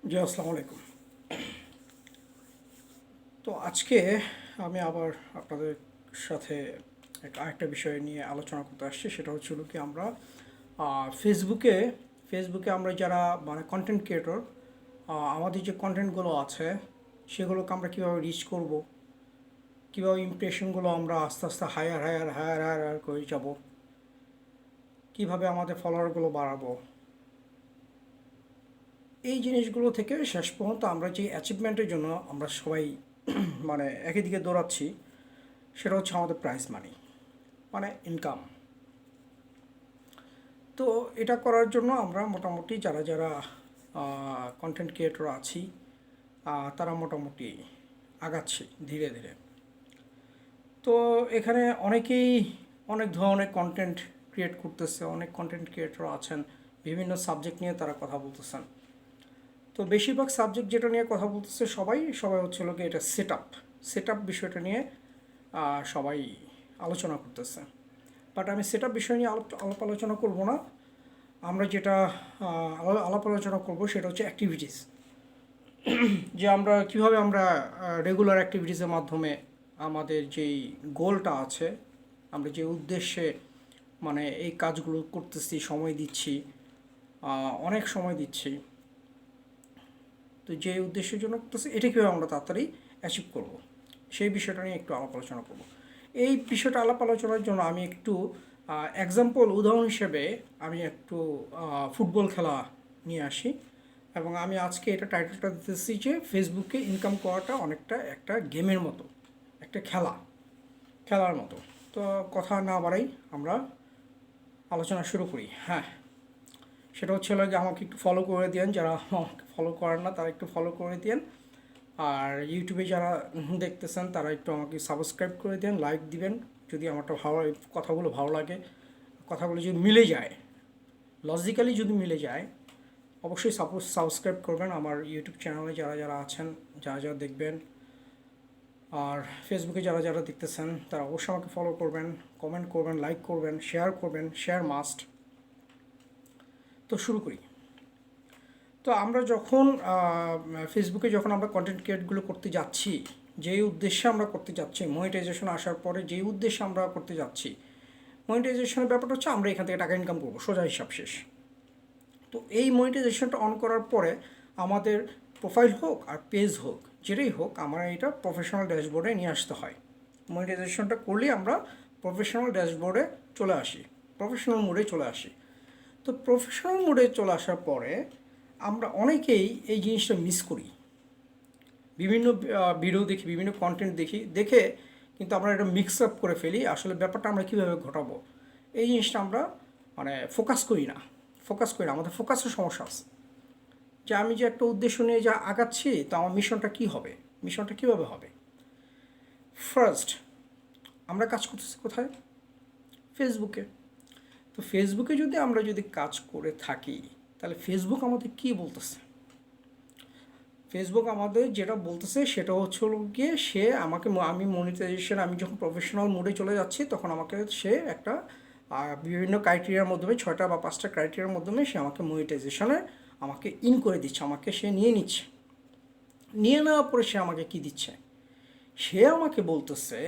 জি, আসসালামু আলাইকুম। তো আজকে আমি আবার আপনাদের সাথে আরেকটা বিষয় নিয়ে আলোচনা করতে আসছি। সেটা হচ্ছে হলো কি আমরা ফেসবুকে ফেসবুকে আমরা যারা মানে কন্টেন্ট ক্রিয়েটর, আমাদের যে কন্টেন্টগুলো আছে সেগুলোকে আমরা কীভাবে রিচ করব, কীভাবে ইমপ্রেশনগুলো আমরা আস্তে আস্তে higher higher higher higher higher করে যাব, কীভাবে আমাদের ফলোয়ারগুলো বাড়াবো, এই জিনিসগুলো থেকে শেষ পর্যন্ত আমরা যে অ্যাচিভমেন্টের জন্য আমরা সবাই মানে একই দিকে দৌড়াচ্ছি, সেটা হচ্ছে আমাদের প্রাইজ মানি, মানে ইনকাম। তো এটা করার জন্য আমরা মোটামুটি যারা যারা কন্টেন্ট ক্রিয়েটর আছি, তারা মোটামুটি আগাচ্ছি ধীরে ধীরে। তো এখানে অনেকেই অনেক ধরনের কন্টেন্ট ক্রিয়েট করতেছে, অনেক কন্টেন্ট ক্রিয়েটর আছেন, বিভিন্ন সাবজেক্ট নিয়ে তারা কথা বলতেছেন। তো বেশিরভাগ সাবজেক্ট যেটা নিয়ে কথা বলতেছে সবাই সবাই হচ্ছে লোকে এটা সেট আপ বিষয়টা নিয়ে সবাই আলোচনা করতেছে। বাট আমি সেট আপ বিষয় নিয়ে আলাপ আলোচনা করবো না। আমরা যেটা আলাপ আলোচনা করবো সেটা হচ্ছে অ্যাক্টিভিটিস, যে আমরা কিভাবে আমরা রেগুলার অ্যাক্টিভিটিসের মাধ্যমে আমাদের যেই গোলটা আছে, আমরা যে উদ্দেশ্যে মানে এই কাজগুলো করতেছি, সময় দিচ্ছি, অনেক সময় দিচ্ছি, তো যে উদ্দেশ্যের জন্য করতেছি এটা কীভাবে আমরা তাড়াতাড়ি অ্যাচিভ করব, সেই বিষয়টা নিয়ে একটু আলাপ আলোচনা করব। এই বিষয়টা আলাপ আলোচনার জন্য আমি একটু এক্সাম্পল, উদাহরণ হিসেবে আমি একটু ফুটবল খেলা নিয়ে আসি। এবং আমি আজকে এটা টাইটেলটা দিতেছি যে ফেসবুকে ইনকাম করাটা অনেকটা একটা গেমের মতো, একটা খেলার মতো। তো কথা না বাড়াই, আমরা আলোচনা শুরু করি। হ্যাঁ, সেটা হচ্ছে হলো যে আমাকে একটু ফলো করে দিন, যারা আমাকে ফলো করেন না তারা একটু ফলো করে দিন। আর ইউটিউবে যারা দেখতেছেন তারা একটু আমাকে সাবস্ক্রাইব করে দেন, লাইক দিবেন যদি আমারটা ভালো, কথাগুলো ভালো লাগে, কথাগুলো যদি মিলে যায়, লজিক্যালি যদি মিলে যায়, অবশ্যই সাবস্ক্রাইব করবেন আমার ইউটিউব চ্যানেলে যারা যারা আছেন, যারা যারা দেখবেন। আর ফেসবুকে যারা যারা দেখতেছেন তারা অবশ্যই আমাকে ফলো করবেন, কমেন্ট করবেন, লাইক করবেন, শেয়ার মাস্ট। তো শুরু করি। তো আমরা যখন ফেসবুকে যখন আমরা কন্টেন্ট ক্রিয়েটগুলো করতে যাচ্ছি, যেই উদ্দেশ্যে আমরা করতে যাচ্ছি, মনিটাইজেশন আসার পরে যেই উদ্দেশ্যে আমরা করতে যাচ্ছি, মনিটাইজেশনের ব্যাপারটা হচ্ছে আমরা এখান থেকে টাকা ইনকাম করবো, সোজা হিসাব শেষ। তো এই মনিটাইজেশনটা অন করার পরে আমাদের প্রোফাইল হোক আর পেজ হোক, যেটাই হোক, আমরা এটা প্রফেশনাল ড্যাশবোর্ডে নিয়ে আসতে হয়। মনিটাইজেশনটা করলেই আমরা প্রফেশনাল ড্যাশবোর্ডে চলে আসি, প্রফেশনাল মোডে চলে আসি। তো প্রফেশনাল মোডে চলে আসার পরে আমরা অনেকেই এই জিনিসটা মিস করি। বিভিন্ন ভিডিও দেখি, বিভিন্ন কন্টেন্ট দেখে কিন্তু আমরা এটা মিক্স আপ করে ফেলি। আসলে ব্যাপারটা আমরা কীভাবে ঘটাবো, এই জিনিসটা আমরা মানে ফোকাস করি না, আমাদের ফোকাসের সমস্যা আছে। যে আমি যে একটা উদ্দেশ্য নিয়ে যা আগাচ্ছি, তো আমার মিশনটা কী হবে, মিশনটা কীভাবে হবে। ফার্স্ট, আমরা কাজ করতেছি কোথায়? ফেসবুকে। তো ফেসবুকে আমরা যদি কাজ করে থাকি, তাহলে ফেসবুক আমাদের কী বলতেছে? ফেসবুক আমাদের যেটা বলতেছে সেটা হচ্ছে গিয়ে সে আমাকে, আমি মনিটাইজেশন, আমি যখন প্রফেশনাল মোডে চলে যাচ্ছি তখন আমাকে সে একটা বিভিন্ন ক্রাইটেরিয়ার মাধ্যমে, 6টা বা 5টা ক্রাইটেরিয়ার মাধ্যমে সে আমাকে মনিটাইজেশনে আমাকে ইন করে দিচ্ছে, আমাকে সে নিয়ে নিচ্ছে। নিয়ে নেওয়ার পরে সে আমাকে কী দিচ্ছে? সে আমাকে বলতেছে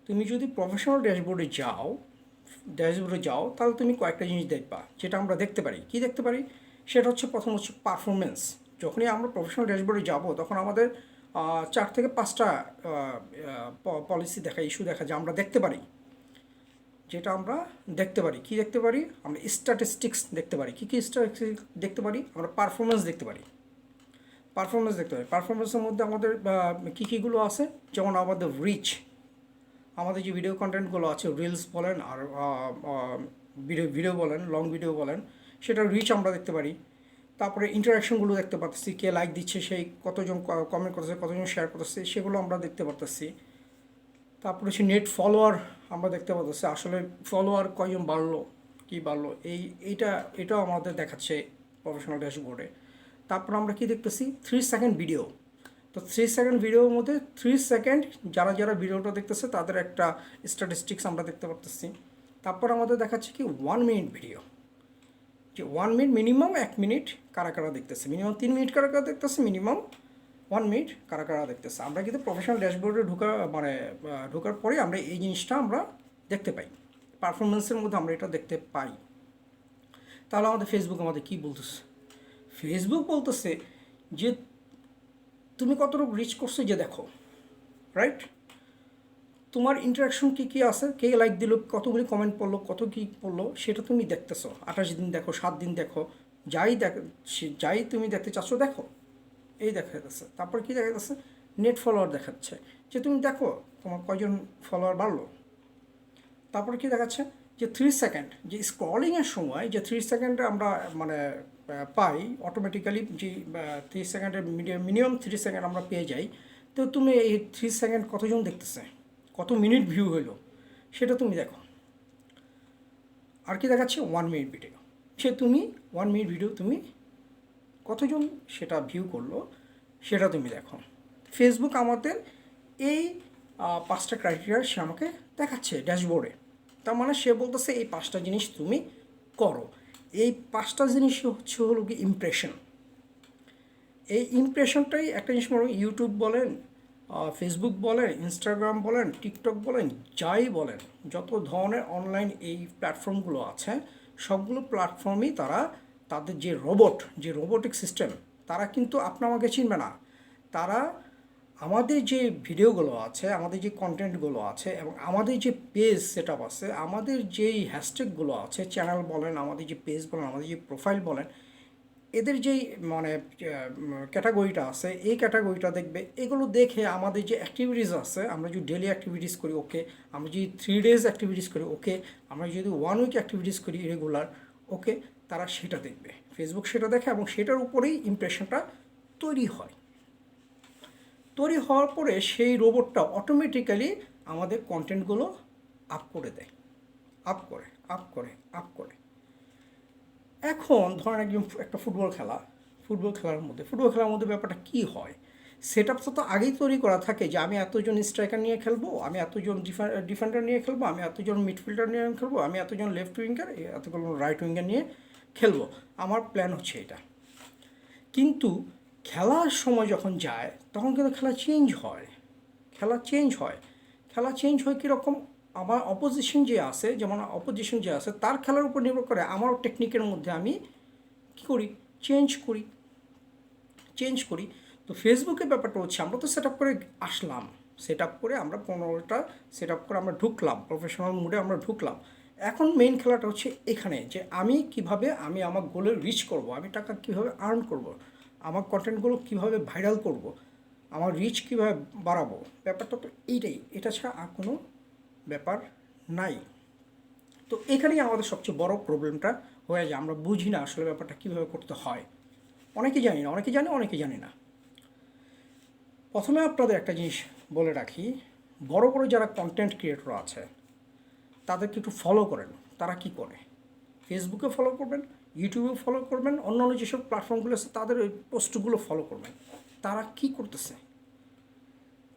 তুমি যদি প্রফেশনাল ড্যাশবোর্ডে যাও তাহলে তুমি কয়েকটা জিনিস দেখবা, যেটা আমরা দেখতে পারি। কি দেখতে পারি? সেটা হচ্ছে, প্রথম হচ্ছে পারফরমেন্স। যখনই আমরা প্রফেশনাল ড্যাশবোর্ডে যাব তখন আমাদের 4 থেকে 5টা পলিসি দেখা, ইস্যু দেখা, যে আমরা দেখতে পারি, যেটা আমরা দেখতে পারি। কি দেখতে পারি? আমরা স্ট্যাটিস্টিক্স দেখতে পারি। কী কী স্ট্যাটিস্টিক্স দেখতে পারি? আমরা পারফরমেন্স দেখতে পারি। পারফরমেন্সের মধ্যে আমাদের কী কীগুলো আছে, যেমন আমাদের রিচ, আমাদের যে ভিডিও কন্টেন্টগুলো আছে, রিলস বলেন আর ভিডিও বলেন, লং ভিডিও বলেন, সেটা রিচ আমরা দেখতে পারি। তারপরে ইন্টারাকশনগুলো দেখতে পাচ্ছি, কে লাইক দিচ্ছে, সেই কতজন কমেন্ট করতেছে, কতজন শেয়ার করতেছে, সেগুলো আমরা দেখতে পারতেছি। তারপরে হচ্ছে নেট ফলোয়ার আমরা দেখতে পাচ্ছি, আসলে ফলোয়ার কয়জন বাড়লো, কী বাড়লো, এটাও আমাদের দেখাচ্ছে প্রফেশনাল ড্যাশবোর্ডে। তারপর আমরা কি দেখতেছি? 3 সেকেন্ড ভিডিও। তো 3 সেকেন্ড ভিডিওর মধ্যে 3 সেকেন্ড যারা যারা ভিডিওটা দেখতেছে তাদের একটা স্ট্যাটিস্টিক্স আমরা দেখতে পারতেছি। তারপর আমাদের দেখাচ্ছে কি 1 মিনিট ভিডিও। যে 1 মিনিট মিনিমাম 1 মিনিট কারা কারা দেখতেছে, মিনিমাম 3 মিনিট কারা কারা দেখতেছে, মিনিমাম 1 মিনিট কারা কারা দেখতেছে। আমরা কিন্তু প্রফেশনাল ড্যাশবোর্ডে ঢোকার পরে আমরা এই জিনিসটা আমরা দেখতে পাই, পারফরমেন্সের মধ্যে আমরা এটা দেখতে পাই। তাহলে আমাদের ফেসবুক আমাদের কী বলতেছে? ফেসবুক বলতেছে যে তুমি কতটুকু রিচ করছো যে দেখো, রাইট? তোমার ইন্টারাকশন কী কী আছে, কে লাইক দিল, কতগুলি কমেন্ট পড়লো, কত কী পড়লো, সেটা তুমি দেখতেছো। 28 দিন দেখো, 7 দিন দেখো, যাই তুমি দেখতে চাচ্ছ দেখো, এই দেখা যাচ্ছে। তারপর কী দেখা যাচ্ছে? নেট ফলোয়ার দেখাচ্ছে, যে তুমি দেখো তোমার কয়জন ফলোয়ার বাড়লো। তারপরে কী দেখাচ্ছে? যে 3 সেকেন্ড, যে স্ক্রলিংয়ের সময় যে 3 সেকেন্ডে আমরা মানে পাই অটোমেটিক্যালি, যে 3 সেকেন্ডের মিনিমাম 3 সেকেন্ড আমরা পেয়ে যাই। তো তুমি এই 3 সেকেন্ড কতজন দেখতেছে, কত মিনিট ভিউ হলো, সেটা তুমি দেখো। আর কি দেখাচ্ছে? 1 মিনিট ভিডিও, সে তুমি 1 মিনিট ভিডিও তুমি কতজন সেটা ভিউ করলো সেটা তুমি দেখো। ফেসবুক আমাদের এই 5টা ক্রাইটেরিয়া সে আমাকে দেখাচ্ছে ড্যাশবোর্ডে। তার মানে সে বলতেছে এই 5টা জিনিস তুমি করো। এই 5টা জিনিস হচ্ছে হলো কি ইমপ্রেশন। এই ইমপ্রেশনটাই একটা জিনিস মনে ইউটিউব বলেন, ফেসবুক বলেন, ইনস্টাগ্রাম বলেন, টিকটক বলেন, যাই বলেন, যত ধরনের অনলাইন এই প্ল্যাটফর্মগুলো আছে সবগুলো প্ল্যাটফর্মই তারা তাদের যে রোবোটিক সিস্টেম, তারা কিন্তু আপনা আমাকে চিনবে না। তারা আমাদের যে ভিডিওগুলো আছে, আমাদের যে কন্টেন্টগুলো আছে এবং আমাদের যে পেজ সেট আপ আছে, আমাদের যেই হ্যাশট্যাগুলো আছে, চ্যানেল বলেন, আমাদের যে পেজ বলেন, আমাদের যে প্রোফাইল বলেন, এদের যেই মানে ক্যাটাগরিটা আছে, এই ক্যাটাগরিটা দেখবে। এগুলো দেখে আমাদের যে অ্যাক্টিভিটিস আছে, আমরা যদি ডেলি অ্যাক্টিভিটিস করি ওকে, আমরা যদি 3 ডেজ অ্যাক্টিভিটিস করি ওকে, আমরা যদি 1 উইক অ্যাক্টিভিটিস করি রেগুলার ওকে, তারা সেটা দেখবে। ফেসবুক সেটা দেখে এবং সেটার উপরেই ইমপ্রেশনটা তৈরি হয়। তৈরি হওয়ার পরে সেই রোবটটা অটোমেটিক্যালি আমাদের কন্টেন্টগুলো আপ করে দেয়, আপ করে। এখন ধরেন একটা ফুটবল খেলার মধ্যে ব্যাপারটা কী হয়? সেট আপটা তো আগেই তৈরি করা থাকে যে আমি এতজন স্ট্রাইকার নিয়ে খেলবো, আমি এতজন ডিফেন্ডার নিয়ে খেলবো, আমি এতজন মিডফিল্ডার নিয়ে খেলবো, আমি এতজন লেফট উইঙ্গার, এতগুলো রাইট উইঙ্গার নিয়ে খেলবো। আমার প্ল্যান হচ্ছে এটা। কিন্তু খেলার সময় যখন যায় তখন কিন্তু খেলা চেঞ্জ হয়। খেলা চেঞ্জ হয় কীরকম? আমার অপোজিশন যে আছে তার খেলার উপর নির্ভর করে আমার টেকনিকের মধ্যে আমি কী করি? চেঞ্জ করি। তো ফেসবুকের ব্যাপারটা হচ্ছে আমরা তো সেট আপ করে আসলাম, সেট আপ করে আমরা 15টা সেট আপ করে আমরা ঢুকলাম, প্রফেশনাল মুডে আমরা ঢুকলাম। এখন মেইন খেলাটা হচ্ছে এখানে যে আমি কিভাবে আমি আমার গোলে রিচ করব, আমি টাকা কীভাবে আর্ন করব, আমার কন্টেন্টগুলো কীভাবে ভাইরাল করব, আমার রিচ কীভাবে বাড়াবো। ব্যাপারটা তো এইটাই, এটা ছাড়া আর কোনো ব্যাপার নাই। তো এখানেই আমাদের সবচেয়ে বড় প্রবলেমটা হয়ে যায়, আমরা বুঝি না আসলে ব্যাপারটা কীভাবে করতে হয়। অনেকে জানে না। প্রথমে আপনাদের একটা জিনিস বলে রাখি, বড় যারা কন্টেন্ট ক্রিয়েটর আছে তাদেরকে একটু ফলো করেন। তারা কি করে? ফেসবুকে ফলো করবেন, ইউটিউবে ফলো করবেন, অন্যান্য যেসব প্ল্যাটফর্মগুলো আছে তাদের ওই পোস্টগুলো ফলো করবেন। তারা কি করতেছে?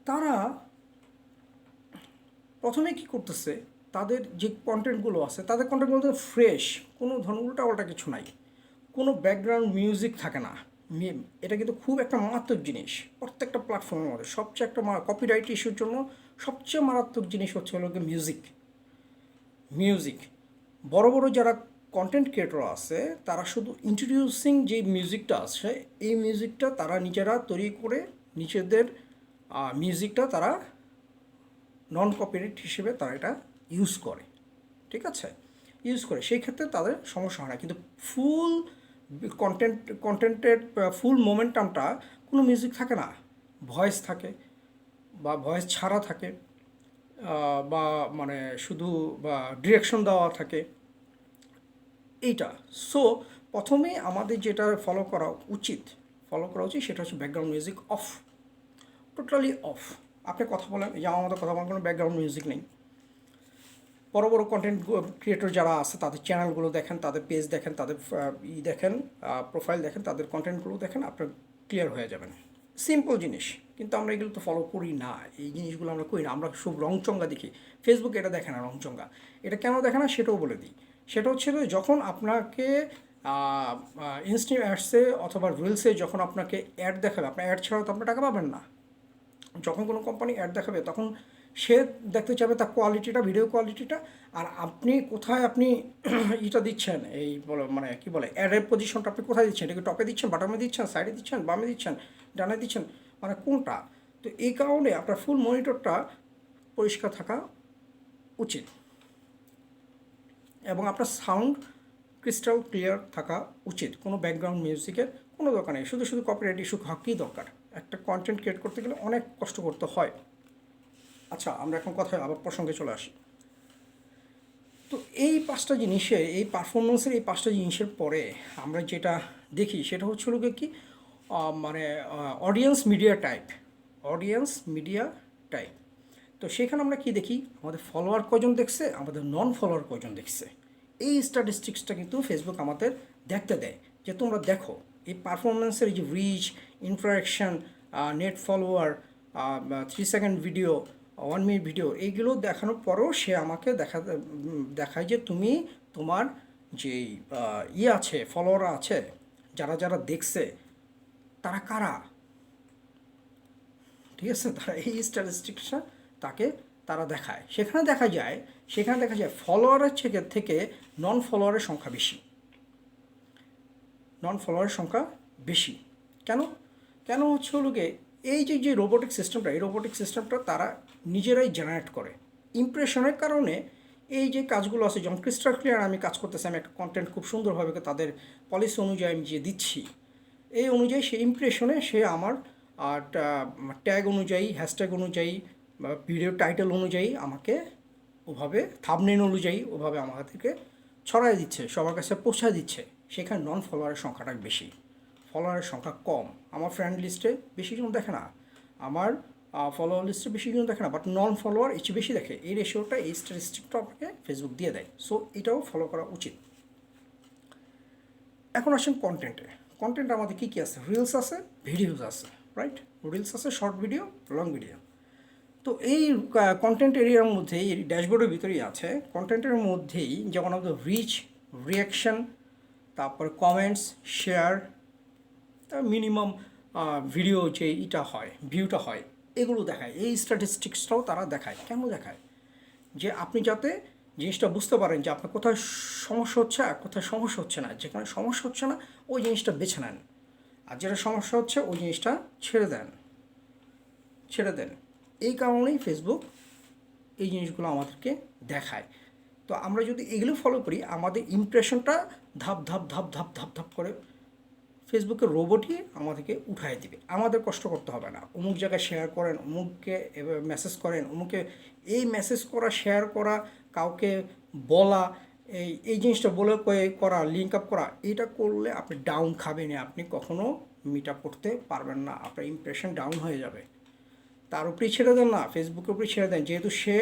তারা প্রথমে কি করতেছে, তাদের যে কন্টেন্টগুলো আছে তাদের কন্টেন্টগুলো ফ্রেশ, কোনো ধরনের উল্টাপাল্টা কিছু নাই, কোনো ব্যাকগ্রাউন্ড মিউজিক থাকে না। এটা কিন্তু খুব একটা মারাত্মক জিনিস প্রত্যেকটা প্ল্যাটফর্মের মধ্যে। সবচেয়ে একটা কপিরাইট ইস্যুর জন্য সবচেয়ে মারাত্মক জিনিস হচ্ছে হলো মিউজিক। বড় যারা কন্টেন্ট ক্রিয়েটর আছে তারা শুধু ইন্ট্রোডিউসিং যে মিউজিকটা আছে এই মিউজিকটা তারা নিজেরা তৈরি করে নিজেদের মিউজিকটা তারা নন কপিরাইট হিসেবে তারা এটা ইউজ করে, ঠিক আছে? সেই ক্ষেত্রে তাদের সমস্যা হয় না। কিন্তু ফুল কন্টেন্টের ফুল মোমেন্টামটা কোনো মিউজিক থাকে না, ভয়েস থাকে বা ভয়েস ছাড়া থাকে, বা মানে শুধু বা ডিরেকশন দেওয়া থাকে এইটা। সো প্রথমেই আমাদের যেটা ফলো করা উচিত সেটা হচ্ছে ব্যাকগ্রাউন্ড মিউজিক টোটালি অফ। আপনি কথা বলেন, এই যে আমাদের কথা বলার কোনো ব্যাকগ্রাউন্ড মিউজিক নেই। বড় কন্টেন্ট ক্রিয়েটর যারা আছে তাদের চ্যানেলগুলো দেখেন, তাদের পেজ দেখেন, তাদের দেখেন, প্রোফাইল দেখেন, তাদের কন্টেন্টগুলো দেখেন, আপনার ক্লিয়ার হয়ে যাবেন। সিম্পল জিনিস, কিন্তু আমরা এগুলো তো ফলো করি না, এই জিনিসগুলো আমরা করি না। আমরা সব রংচঙ্গা দেখি। ফেসবুকে এটা দেখে না রংচঙ্গা। এটা কেন দেখে না সেটাও বলে দিই। সেটা হচ্ছে যখন আপনাকে ইনস্ট্যান্ট অ্যাডসে অথবা রিলসে যখন আপনাকে অ্যাড দেখাবে, আপনার অ্যাড ছাড়াও তো আপনি টাকা পাবেন না। যখন কোনো কোম্পানি অ্যাড দেখাবে তখন সে দেখতে চাবে তার কোয়ালিটিটা, ভিডিও কোয়ালিটিটা, আর আপনি কোথায় আপনি ইটা দিচ্ছেন, এই বলো মানে কী বলে অ্যাডের পজিশনটা আপনি কোথায় দিচ্ছেন, এটাকে টপে দিচ্ছেন, বাটামে দিচ্ছেন, সাইডে দিচ্ছেন, বামে দিচ্ছেন, ডানে দিচ্ছেন, মানে কোনটা। তো এই কারণে আপনার ফুল মনিটরটা পরিষ্কার থাকা উচিত এবং আপনার সাউন্ড ক্রিস্টাল ক্লিয়ার থাকা উচিত। কোনো ব্যাকগ্রাউন্ড মিউজিকের কোনো দরকার নেই, শুধু শুধু কপিরাইট ইস্যু কী দরকার। একটা কন্টেন্ট ক্রিয়েট করতে গেলে অনেক কষ্ট করতে হয়। আচ্ছা, আমরা এখন কথায় আবার প্রসঙ্গে চলে আসি। তো এই পাঁচটা জিনিসের, এই পারফরমেন্সের এই পাঁচটা জিনিসের পরে আমরা যেটা দেখি সেটা হচ্ছে লোকে কি মানে audience media type, audience media type. তো সেখানে আমরা কি দেখি, আমাদের ফলোয়ার কজন দেখছে, আমাদের নন ফলোয়ার কজন দেখছে। এই স্ট্যাটিস্টিক্সটা কিন্তু ফেসবুক আমাদের দেখতে দেয় যে তোমরা দেখো এই পারফরমেন্সের যে reach, interaction, net follower, 3 second video, 1 minute video, এইগুলো দেখানোর পরেও সে আমাকে দেখায় যে তুমি তোমার যেই আছে, ফলোয়ার আছে, যারা যারা দেখছে তারা কারা। ঠিক আছে, তারা এই স্ট্যাটিস্টিক্সটা তারা দেখায়। সেখানে দেখা যায় ফলোয়ারের থেকে নন ফলোয়ারের সংখ্যা বেশি, নন ফলোয়ারের সংখ্যা বেশি। কেন হচ্ছে হলো গিয়ে এই যে রোবোটিক সিস্টেমটা, এই রোবোটিক সিস্টেমটা তারা নিজেরাই জেনারেট করে ইমপ্রেশনের কারণে। এই যে কাজগুলো আছে, যেমন ক্রিস্টাল ক্লিয়ার আমি কাজ করতেছি, আমি একটা কন্টেন্ট খুব সুন্দরভাবে তাদের পলিসি অনুযায়ী আমি যে দিচ্ছি, এই অনুযায়ী সে ইমপ্রেশনে সে আমার ট্যাগ অনুযায়ী, হ্যাশট্যাগ অনুযায়ী, ভিডিও টাইটেল অনুযায়ী আমাকে ওভাবে, থাম্বনেল অনুযায়ী ওভাবে আমাদেরকে ছড়াই দিচ্ছে, সবার কাছে পৌঁছায় দিচ্ছে। সেখানে নন ফলোয়ারের সংখ্যাটা বেশি, ফলোয়ারের সংখ্যা কম। আমার ফ্রেন্ড লিস্টে বেশি জন দেখে না, আমার ফলোয়ার লিস্টে বেশি জন দেখে না, বাট নন ফলোয়ার এর চেয়ে বেশি দেখে। এই রেশিওটা, এই স্ট্যাটিস্টিকটা আপনাকে ফেসবুক দিয়ে দেয়। সো এটাও ফলো করা উচিত। এখন আসেন কন্টেন্টে। কন্টেন্ট আমাদের কী কী আছে? রিলস আছে, ভিডিওস আছে, রাইট? রিলস আছে, শর্ট ভিডিও, লং ভিডিও। তো এই কন্টেন্ট এরিয়ার মধ্যেই, এই ড্যাশবোর্ডের ভিতরেই আছে, কন্টেন্টের মধ্যেই যেমন আমাদের রিচ, রিয়াকশান, তারপর কমেন্টস, শেয়ার, তার মিনিমাম ভিডিও যে ইটা হয়, ভিউটা হয়, এগুলো দেখায়। এই স্ট্যাটিস্টিক্সটাও তারা দেখায়। কেন দেখায়? যে আপনি যাতে জিনিসটা বুঝতে পারেন যে আপনার কোথায় সমস্যা হচ্ছে আর কোথায় সমস্যা হচ্ছে না। যেখানে সমস্যা হচ্ছে না ওই জিনিসটা বেছে নেন, আর যেটা সমস্যা হচ্ছে ওই জিনিসটা ছেড়ে দেন। এই কারণেই ফেসবুক এই জিনিসগুলো আমাদেরকে দেখায়। তো আমরা যদি এগুলো ফলো করি, আমাদের ইমপ্রেশনটা ধাপ ধাপ ধাপ ধাপ ধাপ ধাপ করে ফেসবুকের রোবটই আমাদেরকে উঠায় দিবে। আমাদের কষ্ট করতে হবে না, অমুক জায়গায় শেয়ার করেন, অমুককে মেসেজ করেন, অমুকে এই মেসেজ করা, শেয়ার করা, কাউকে বলা, এই জিনিসটা বলে করা, লিঙ্ক আপ করা, এটা করলে আপনি ডাউন খাবেন, আপনি কখনো মিট আপ করতে পারবেন না, আপনার ইমপ্রেশন ডাউন হয়ে যাবে। তার উপরেই ছেড়ে দেন না, ফেসবুকের উপরেই ছেড়ে দেন, যেহেতু সে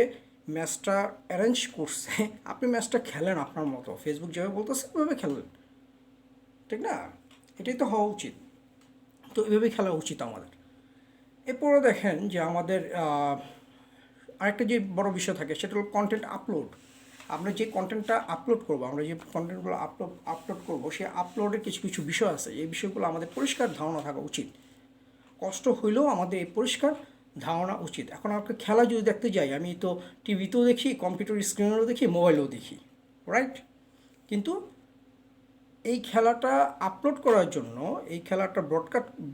ম্যাচটা অ্যারেঞ্জ করছে, আপনি ম্যাচটা খেলেন আপনার মতো, ফেসবুক যেভাবে বলতেছে ওইভাবে খেলেন, ঠিক না? এটাই তো হওয়া উচিত। তো এভাবেই খেলা উচিত আমাদের। এরপরে দেখেন যে আমাদের আরেকটা যে বড় বিষয় থাকে সেটা হলো কন্টেন্ট আপলোড। আমরা যে কন্টেন্টটা আপলোড করবো, আমরা যে কন্টেন্টগুলো আপলোড করবো, সেই আপলোডের কিছু কিছু বিষয় আছে, এই বিষয়গুলো আমাদের পরিষ্কার ধারণা থাকা উচিত। কষ্ট হইলেও আমাদের এই পরিষ্কার ধারণা উচিত। এখন আমাকে খেলা যদি দেখতে যাই, আমি তো টিভিতেও দেখি, কম্পিউটার স্ক্রিনেও দেখি, মোবাইলেও দেখি, রাইট? কিন্তু এই খেলাটা আপলোড করার জন্য, এই খেলাটা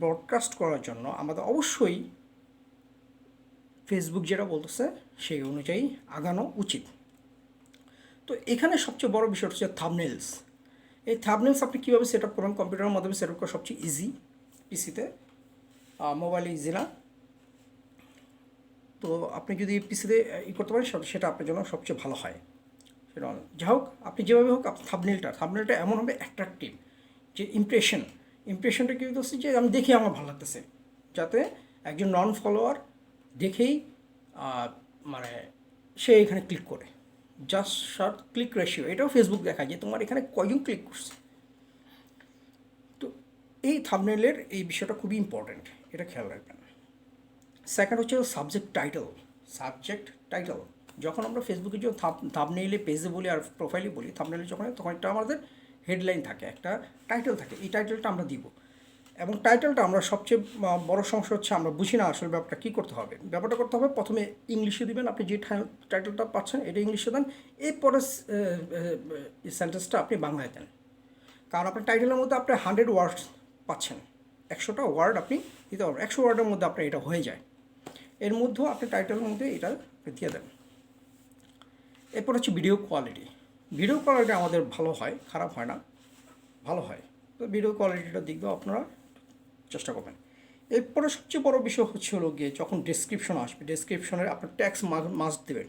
ব্রডকাস্ট করার জন্য আমাদের অবশ্যই ফেসবুক যেটা বলতেছে সেই অনুযায়ী আগানো উচিত। তো এখানে সবচেয়ে বড় বিষয় হচ্ছে থাম্বনেলস। এই থাম্বনেলস আপনি কীভাবে সেট আপ করবেন? কম্পিউটারের মাধ্যমে সেট আপ করা সবচেয়ে ইজি, পিসিতে, মোবাইলে ইজি না। তো আপনি যদি পিসিতে করতে পারেন সেটা আপনার জন্য সবচেয়ে ভালো হয়। সেটা যাই হোক, আপনি যেভাবে হোক আপনি থাম্বনেলটা এমন হবে অ্যাট্রাকটিভ, যে ইমপ্রেশনটা কী হচ্ছে, যে আমি দেখি আমার ভালো লাগতেছে, যাতে একজন নন ফলোয়ার দেখেই মানে সে এখানে ক্লিক করে। জাস্ট শর্ট ক্লিক রেশিও, এটাও ফেসবুক দেখায় যে তোমার এখানে কয়জন ক্লিক করছে। তো এই থাম্বনেলের এই বিষয়টা খুবই ইম্পর্ট্যান্ট, এটা খেয়াল রাখবেন। সেকেন্ড হচ্ছে সাবজেক্ট টাইটেল। যখন আমরা ফেসবুকে যে থাম্বনেইলে, পেজে বলি আর প্রোফাইলে বলি, থাম্বনেইলে যখন, তখন এটা আমাদের হেডলাইন থাকে, একটা টাইটেল থাকে, এই টাইটেলটা আমরা দিব। এবং টাইটেলটা আমরা সবচেয়ে বড় সমস্যা হচ্ছে আমরা বুঝি না আসলে ব্যাপারটা কী করতে হবে। ব্যাপারটা করতে হবে, প্রথমে ইংলিশে দিবেন, আপনি যে টাইটেলটা পাচ্ছেন এটা ইংলিশে দেন, এরপরে সেন্টেন্সটা আপনি বাংলায় দেন। কারণ আপনার টাইটেলের মধ্যে আপনি 100 ওয়ার্ডস পাচ্ছেন, 100টা ওয়ার্ড আপনি দিতে পারবেন, 100 ওয়ার্ডের মধ্যে আপনার এটা হয়ে যায়। এর মধ্যেও আপনি টাইটেলের মধ্যে এটা দিয়ে দেন। এরপর হচ্ছে ভিডিও কোয়ালিটি। ভিডিও কোয়ালিটি আমাদের ভালো হয়, খারাপ হয় না, ভালো হয়। তো ভিডিও কোয়ালিটিটা দেখবেও আপনারা চেষ্টা করবেন। এরপরে সবচেয়ে বড় বিষয় হচ্ছে হলো গিয়ে যখন ডেসক্রিপশন আসবে, ডেসক্রিপশনের আপনার ট্যাক্স মাস্ট দেবেন,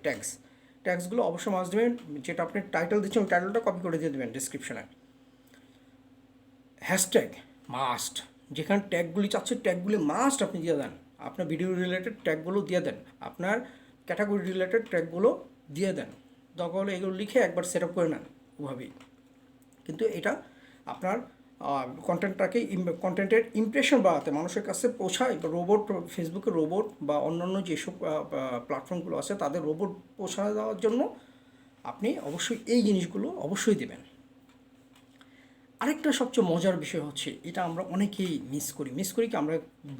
ট্যাক্সগুলো অবশ্যই মাস্ট দেবেন। যেটা আপনি টাইটেল দিচ্ছেন ওই টাইটেলটা কপি করে দিয়ে দেবেন ডেসক্রিপশনে। হ্যাশট্যাগ মাস্ট, যেখানে ট্যাগগুলি চাচ্ছে ট্যাগগুলি মাস্ট আপনি দিয়ে দেন। আপনার ভিডিও রিলেটেড ট্যাগগুলো দিয়ে দেন, আপনার ক্যাটাগরি রিলেটেড ট্যাগগুলো দিয়ে দেন। দরকার হলে এগুলো লিখে একবার সেট আপ করে নেন ওভাবেই। কিন্তু এটা আপনার কন্টেন্টের ইমপ্রেশন বাড়াতে, মানুষের কাছে পৌঁছায়, রোবট, ফেসবুকের রোবট বা অন্যান্য যেসব প্ল্যাটফর্মগুলো আছে তাদের রোবট পৌঁছা দেওয়ার জন্য আপনি অবশ্যই এই জিনিসগুলো অবশ্যই দেবেন। আরেকটা সবচেয়ে মজার বিষয় হচ্ছে, এটা আমরা অনেকেই মিস করি কি আমরা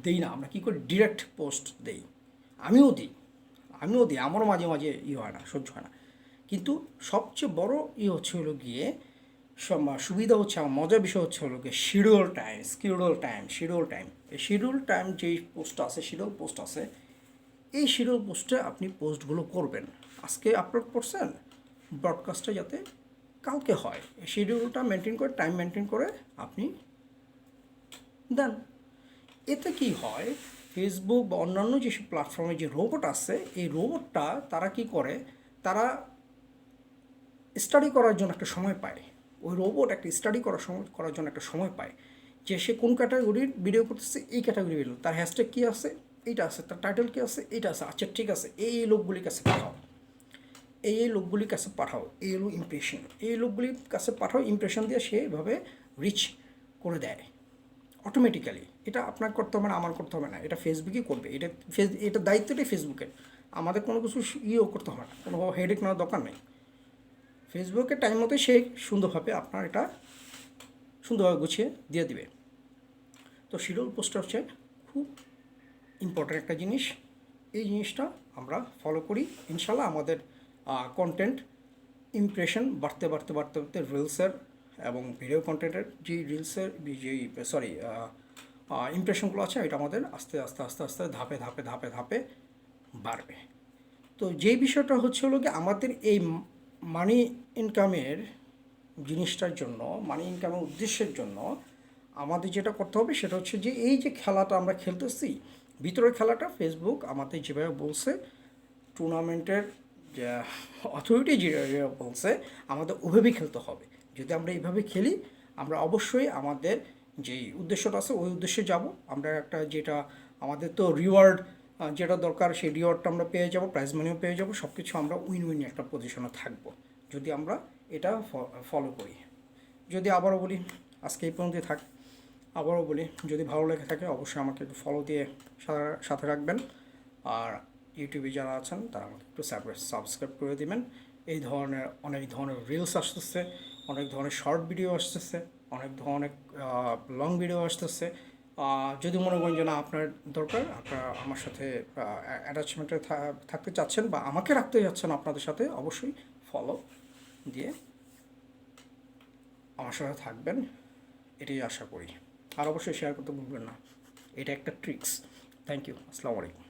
দিই না, আমরা কী করি ডিরেক্ট পোস্ট দেই। আমিও দিই, আমারও মাঝে মাঝে হয় না, সহ্য হয় না। কিন্তু সবচেয়ে বড় হচ্ছে হলো গিয়ে সুবিধা হচ্ছে, আমার মজার বিষয় হচ্ছে হলো গিয়ে শিডিউল টাইম। এই শিডিউল টাইম যেই পোস্টটা আছে, শিডিউল পোস্ট আছে, এই শিডিউল পোস্টে আপনি পোস্টগুলো করবেন। আজকে আপলোড করছেন, ব্রডকাস্টটা যাতে কালকে হয়, এই শিডিউলটা মেনটেন করে, টাইম মেনটেন করে আপনি দেন। এতে কি হয়, ফেসবুক বা অন্যান্য যেসব প্ল্যাটফর্মে যে রোবট আছে, এই রোবটটা তারা কি করে, তারা স্টাডি করার জন্য একটা সময় পায়। ওই রোবট একটা স্টাডি করার জন্য একটা সময় পায়, যে সে কোন ক্যাটাগরির ভিডিও করতেছে, এই ক্যাটাগরি ভিডিও, তার হ্যাশট্যাগ কী আছে এইটা আছে, তার টাইটেল কী আছে এইটা আছে, আচ্ছা ঠিক আছে, এই লোকগুলির কাছে পাঠাও, এই লোকগুলির কাছে পাঠাও, এই হলো ইমপ্রেশন, এই লোকগুলির কাছে পাঠাও, ইমপ্রেশন দিয়ে সে এভাবে রিচ করে দেয় অটোমেটিক্যালি। এটা আপনার করতে হবে না, আমার করতে হবে না, এটা ফেসবুকই করবে। এটা দায়িত্বটাই ফেসবুকের, আমাদের কোনো কিছু করতে হবে না, কোনো হেডেক নেওয়ার দরকার নেই। ফেসবুকের টাইম মতো সে সুন্দরভাবে আপনার এটা সুন্দরভাবে গুছিয়ে দিয়ে দিবে। তো শিডিউল পোস্টটা হচ্ছে খুব ইম্পর্ট্যান্ট একটা জিনিস। এই জিনিসটা আমরা ফলো করি, ইনশাল্লাহ আমাদের কন্টেন্ট ইমপ্রেশন বাড়তে রিলসের এবং ভিডিও কন্টেন্টের যে ইমপ্রেশনগুলো আছে, এটা আমাদের আস্তে আস্তে ধাপে বাড়বে। তো যেই বিষয়টা হচ্ছে হলো কি, আমাদের এই মানি ইনকামের জিনিসটার জন্য, মানি ইনকামের উদ্দেশ্যের জন্য আমাদের যেটা করতে হবে সেটা হচ্ছে যে এই যে খেলাটা আমরা খেলতেছি, ভিতরের খেলাটা ফেসবুক আমাদের যেভাবে বলছে, টুর্নামেন্টের যে অথরিটি যেভাবে বলছে, আমাদের ওভাবেই খেলতে হবে। যদি আমরা এইভাবে খেলি, আমরা অবশ্যই আমাদের যেই উদ্দেশ্যটা আছে ওই উদ্দেশ্যে যাব। আমরা একটা যেটা আমাদের তো রিওয়ার্ড যেটা দরকার, সেই রিওয়ার্ডটা আমরা পেয়ে যাব, প্রাইজ মানিও পেয়ে যাব, সব কিছু আমরা উইন একটা পজিশনে থাকবো যদি আমরা এটা ফলো করি। যদি আবারও বলি, আজকে এই পর্যন্তই থাক। আবারও বলি, যদি ভালো লেগে থাকে অবশ্যই আমাকে একটু ফলো দিয়ে সাথে রাখবেন। আর ইউটিউবে যারা আছেন তারা আমাকে একটু সাবস্ক্রাইব করে দিবেন। এই ধরনের অনেক ধরনের রিলস আসতেছে, অনেক ধরনের শর্ট ভিডিও আসতেছে, অনেক ধরনের লং ভিডিও আসতেছে। যদি মনে করেন যে না আপনার দরকার, আপনারা আমার সাথে অ্যাটাচমেন্টে থাকতে চাচ্ছেন বা আমাকে রাখতে যাচ্ছেন আপনাদের সাথে, অবশ্যই ফলো দিয়ে আমার সাথে থাকবেন, এটাই আশা করি। আর অবশ্যই শেয়ার করতে ভুলবেন না, এটা একটা ট্রিক্স। থ্যাংক ইউ, আসসালামু আলাইকুম।